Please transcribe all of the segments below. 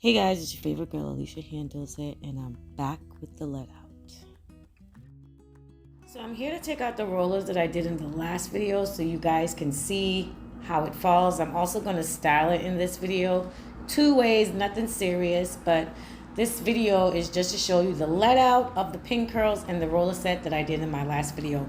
Hey guys, it's your favorite girl, Alicia Handles it, and I'm back with the let out. So I'm here to take out the rollers that I did in the last video so you guys can see how it falls. I'm also going to style it in this video. 2 ways, nothing serious, but this video is just to show you the let out of the pin curls and the roller set that I did in my last video.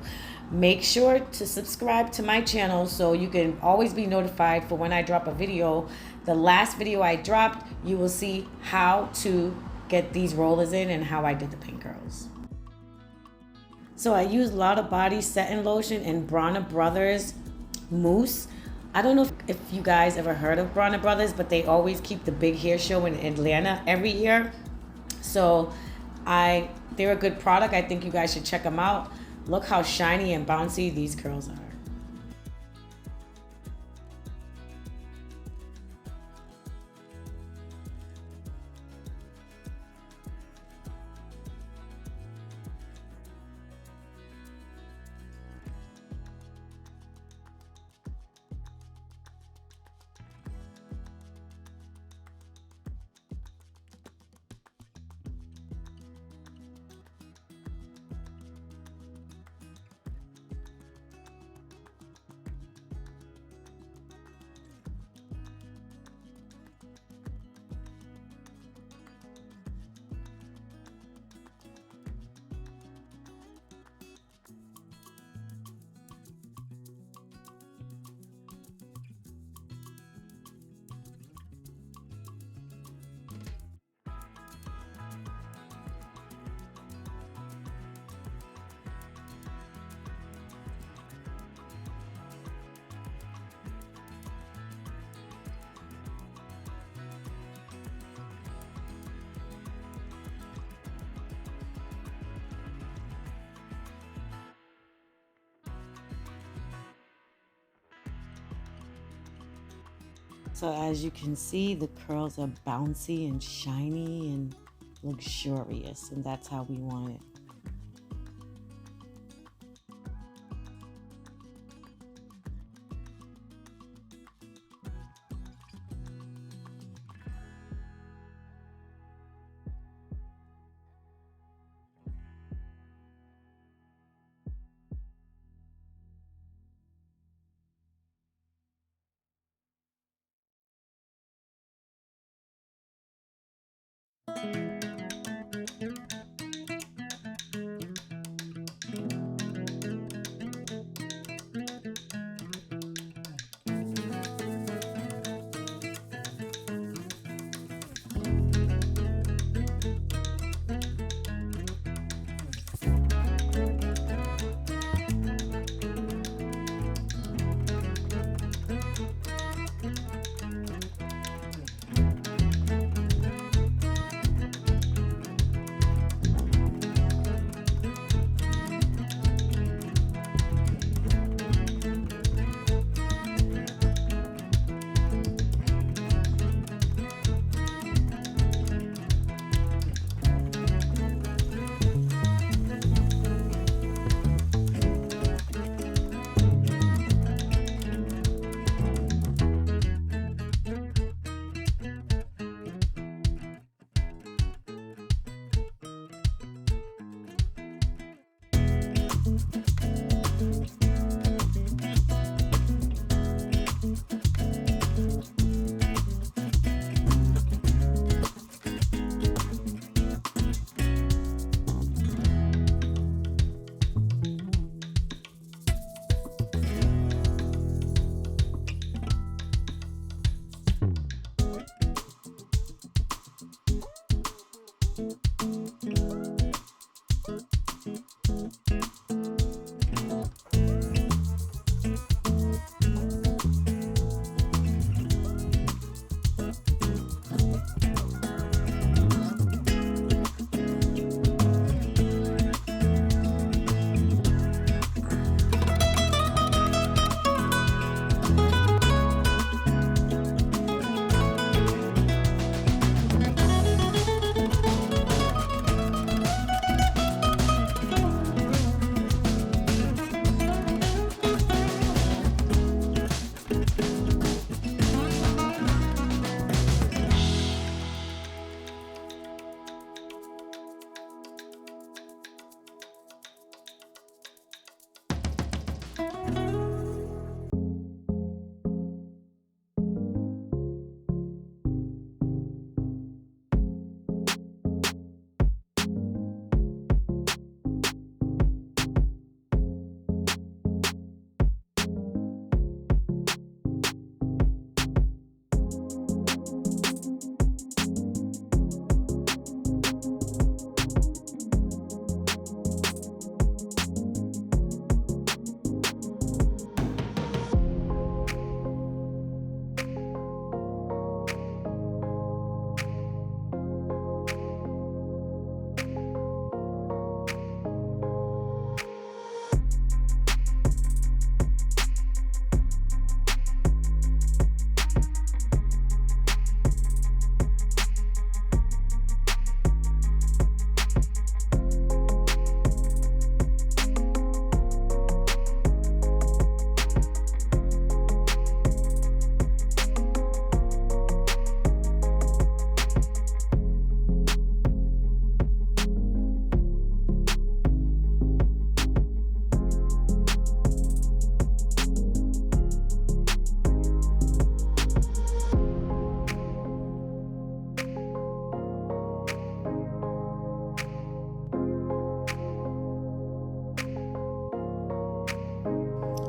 Make sure to subscribe to my channel so you can always be notified for when I drop a video. The last video I dropped, you will see how to get these rollers in and how I did the pin curls. So I used Lauder Body Setting Lotion and Bronner Brothers Mousse. I don't know if you guys ever heard of Bronner Brothers, but they always keep the big hair show in Atlanta every year. So they're a good product. I think you guys should check them out. Look how shiny and bouncy these curls are. So as you can see, the curls are bouncy and shiny and luxurious, and that's how we want it.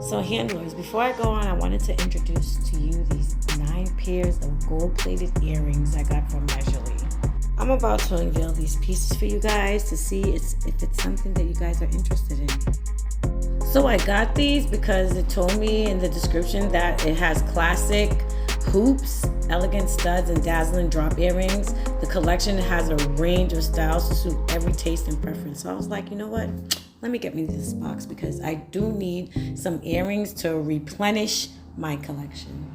So handlers, before I go on, I wanted to introduce to you these 9 pairs of gold-plated earrings I got from Leisurely. I'm about to unveil these pieces for you guys to see if it's something that you guys are interested in. So I got these because it told me in the description that it has classic hoops, elegant studs, and dazzling drop earrings. The collection has a range of styles to suit every taste and preference. So I was like, you know what? Let me get me this box because I do need some earrings to replenish my collection.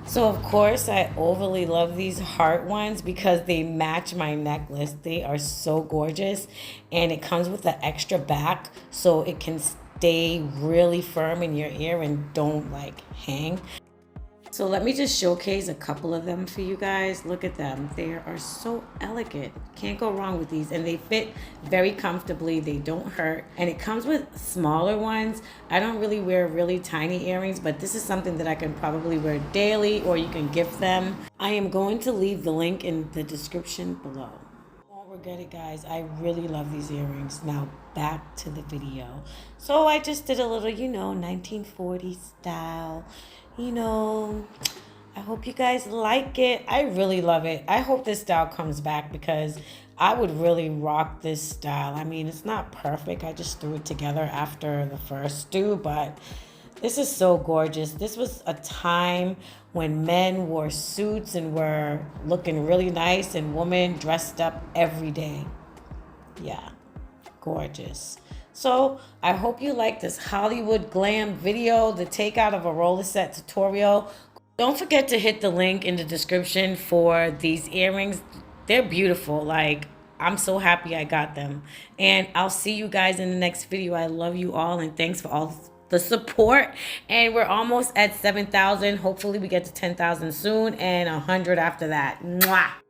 So of course I overly love these heart ones because they match my necklace. They are so gorgeous, and it comes with an extra back so it can stay really firm in your ear and don't like hang. So let me just showcase a couple of them for you guys. Look at them. They are so elegant. Can't go wrong with these. And they fit very comfortably. They don't hurt. And it comes with smaller ones. I don't really wear really tiny earrings, but this is something that I can probably wear daily, or you can gift them. I am going to leave the link in the description below. Won't regret it, guys. I really love these earrings. Now back to the video. So I just did a little, 1940s style. I hope you guys like it. I really love it. I hope this style comes back because I would really rock this style. I mean, it's not perfect. I just threw it together after the first do, but this is so gorgeous. This was a time when men wore suits and were looking really nice, and women dressed up every day. Yeah, gorgeous. So I hope you like this Hollywood glam video, the takeout of a roller set tutorial. Don't forget to hit the link in the description for these earrings. They're beautiful. Like, I'm so happy I got them. And I'll see you guys in the next video. I love you all, and thanks for all the support. And we're almost at 7,000. Hopefully we get to 10,000 soon, and 100 after that. Mwah!